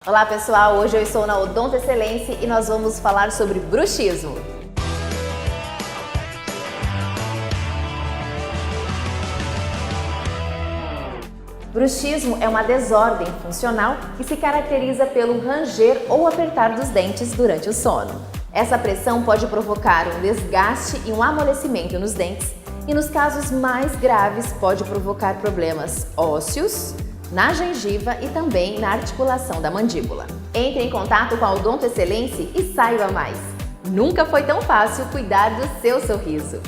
Olá pessoal, hoje eu estou na Odonto Excelência e nós vamos falar sobre bruxismo. Bruxismo é uma desordem funcional que se caracteriza pelo ranger ou apertar dos dentes durante o sono. Essa pressão pode provocar um desgaste e um amolecimento nos dentes e, nos casos mais graves, pode provocar problemas ósseos, na gengiva e também na articulação da mandíbula. Entre em contato com a Odonto Excelência e saiba mais! Nunca foi tão fácil cuidar do seu sorriso!